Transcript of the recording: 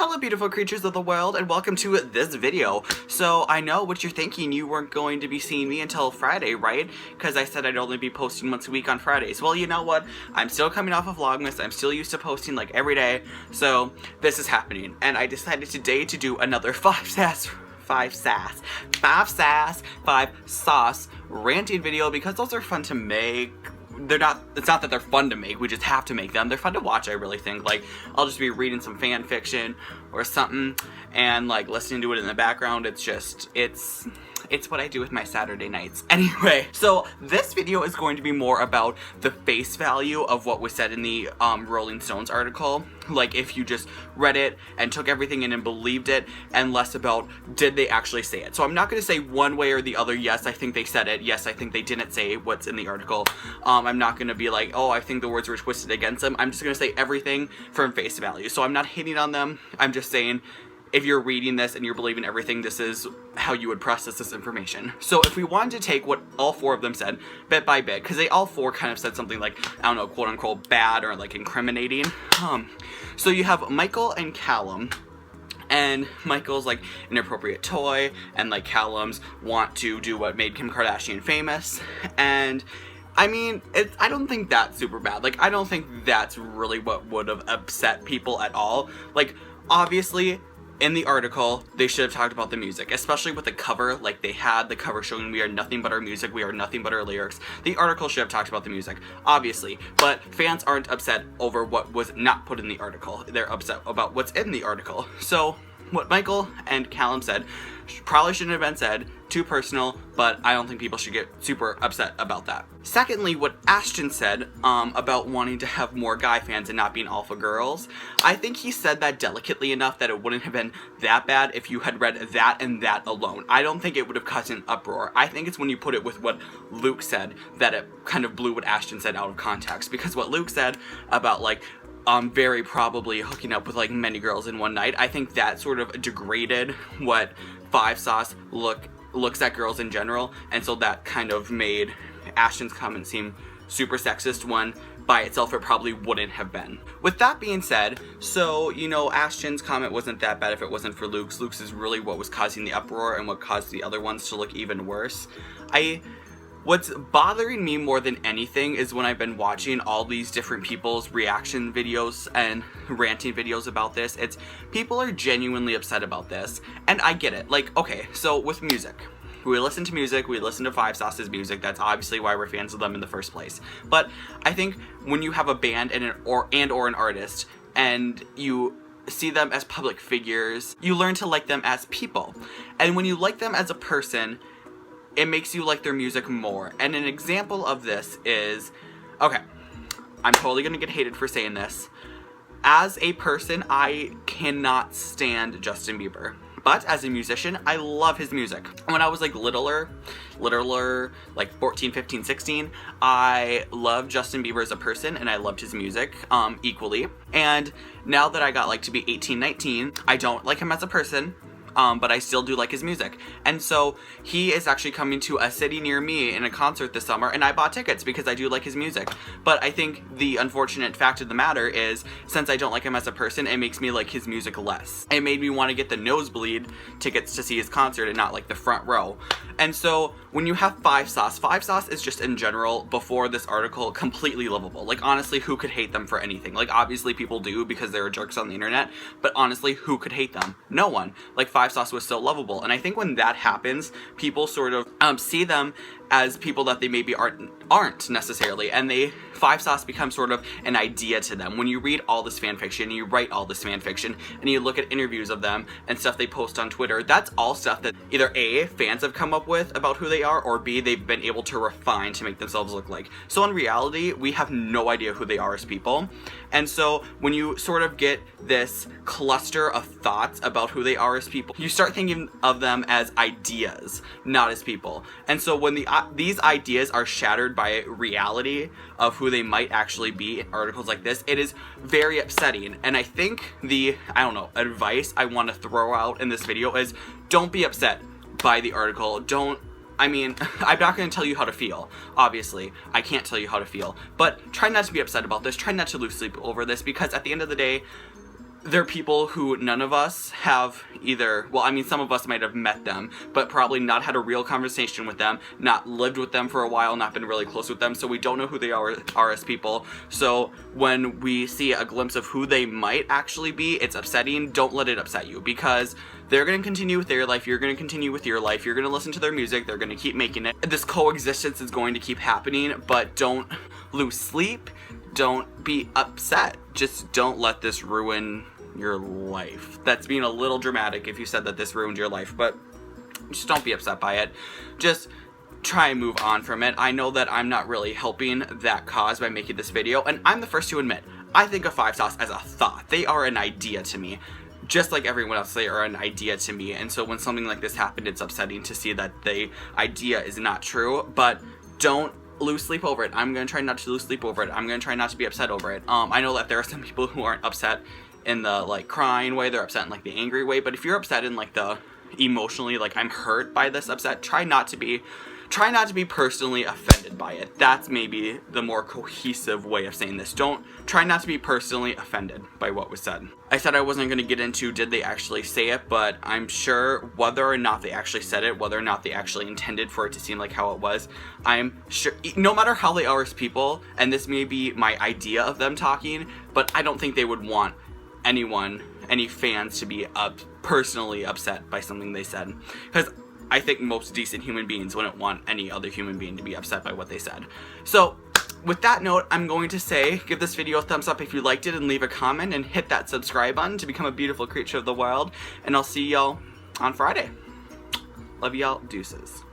Hello beautiful creatures of the world and welcome to this video. So I know what you're thinking, you weren't going to be seeing me until Friday, right? Because I said I'd only be posting once a week on Fridays. Well, you know what? I'm still coming off of Vlogmas, I'm still used to posting like every day, so this is happening. And I decided today to do another 5 sauce ranting video because those are fun to make. It's not that they're fun to make, we just have to make them. They're fun to watch, I really think. Like, I'll just be reading some fan fiction or something and like listening to it in the background. It's what I do with my Saturday nights. Anyway, so this video is going to be more about the face value of what was said in the Rolling Stones article. Like, if you just read it and took everything in and believed it, and less about did they actually say it. So I'm not going to say one way or the other, yes, I think they said it, yes, I think they didn't say what's in the article. I'm not going to be like, oh, I think the words were twisted against them. I'm just going to say everything from face value. So I'm not hating on them, I'm just saying, if you're reading this and you're believing everything, this is how you would process this information. So if we wanted to take what all 4 of them said, bit by bit, because they all 4 kind of said something like, I don't know, quote unquote bad or like incriminating. So you have Michael and Callum. And Michael's like inappropriate toy, and like Callum's want to do what made Kim Kardashian famous. And I mean, I don't think that's super bad. Like, I don't think that's really what would have upset people at all. Like, obviously, in the article, they should have talked about the music, especially with the cover. Like, they had the cover showing we are nothing but our music, we are nothing but our lyrics. The article should have talked about the music, obviously, but fans aren't upset over what was not put in the article. They're upset about what's in the article. So what Michael and Callum said probably shouldn't have been said, too personal, but I don't think people should get super upset about that. Secondly, what Ashton said about wanting to have more guy fans and not being alpha girls, I think he said that delicately enough that it wouldn't have been that bad if you had read that and that alone. I don't think it would have caused an uproar. I think it's when you put it with what Luke said that it kind of blew what Ashton said out of context, because what Luke said about like very probably hooking up with like many girls in one night, I think that sort of degraded what 5 Sauce looks at girls in general, and so that kind of made Ashton's comment seem super sexist when by itself it probably wouldn't have been. With that being said, so, you know, Ashton's comment wasn't that bad if it wasn't for Luke's. Luke's is really what was causing the uproar and what caused the other ones to look even worse. What's bothering me more than anything is when I've been watching all these different people's reaction videos and ranting videos about this, it's people are genuinely upset about this, and I get it. Like, okay, so with music, we listen to music, we listen to 5 Sauce's music, that's obviously why we're fans of them in the first place. But I think when you have a band and or an artist, and you see them as public figures, you learn to like them as people. And when you like them as a person, it makes you like their music more. And an example of this is, okay, I'm totally gonna get hated for saying this. As a person, I cannot stand Justin Bieber. But as a musician, I love his music. When I was like littler, like 14, 15, 16, I loved Justin Bieber as a person and I loved his music equally. And now that I got like to be 18, 19, I don't like him as a person. But I still do like his music. And so he is actually coming to a city near me in a concert this summer, and I bought tickets because I do like his music. But I think the unfortunate fact of the matter is, since I don't like him as a person, it makes me like his music less. It made me want to get the nosebleed tickets to see his concert and not like the front row. And so when you have 5 Sauce is just in general, before this article, completely lovable. Like, honestly, who could hate them for anything? Like, obviously people do because they're jerks on the internet, but honestly, who could hate them? No one. Like, 5 Sauce was so lovable, and I think when that happens, people sort of see them as people that they maybe aren't necessarily, and 5 Sauce becomes sort of an idea to them. When you read all this fan fiction, and you write all this fan fiction, and you look at interviews of them and stuff they post on Twitter, that's all stuff that either A, fans have come up with about who they are, or B, they've been able to refine to make themselves look like. So in reality, we have no idea who they are as people. And so when you sort of get this cluster of thoughts about who they are as people, you start thinking of them as ideas, not as people. And so when these ideas are shattered by reality of who they might actually be in articles like this, it is very upsetting. And I think advice I want to throw out in this video is, don't be upset by the article. I'm not going to tell you how to feel. Obviously, I can't tell you how to feel. But try not to be upset about this. Try not to lose sleep over this, because at the end of the day, they're people who none of us have either, well, I mean, some of us might have met them, but probably not had a real conversation with them, not lived with them for a while, not been really close with them, so we don't know who they are as people. So when we see a glimpse of who they might actually be, it's upsetting. Don't let it upset you, because they're going to continue with their life, you're going to continue with your life, you're going to listen to their music, they're going to keep making it. This coexistence is going to keep happening, but don't lose sleep, don't be upset. Just don't let this ruin your life. That's being a little dramatic if you said that this ruined your life, but just don't be upset by it. Just try and move on from it. I know that I'm not really helping that cause by making this video, and I'm the first to admit, I think of 5 sauce as a thought. They are an idea to me. Just like everyone else, they are an idea to me, and so when something like this happened, it's upsetting to see that the idea is not true, but don't lose sleep over it. I'm going to try not to lose sleep over it. I'm going to try not to be upset over it. I know that there are some people who aren't upset in the like crying way, they're upset in like the angry way, but if you're upset in like the emotionally, like I'm hurt by this upset, try not to be personally offended by it. That's maybe the more cohesive way of saying this. Try not to be personally offended by what was said. I said I wasn't going to get into did they actually say it, but I'm sure whether or not they actually said it, whether or not they actually intended for it to seem like how it was, I'm sure, no matter how they are as people, and this may be my idea of them talking, but I don't think they would want any fans to be personally upset by something they said. Because I think most decent human beings wouldn't want any other human being to be upset by what they said. So, with that note, I'm going to say, give this video a thumbs up if you liked it, and leave a comment, and hit that subscribe button to become a beautiful creature of the wild. And I'll see y'all on Friday. Love y'all. Deuces.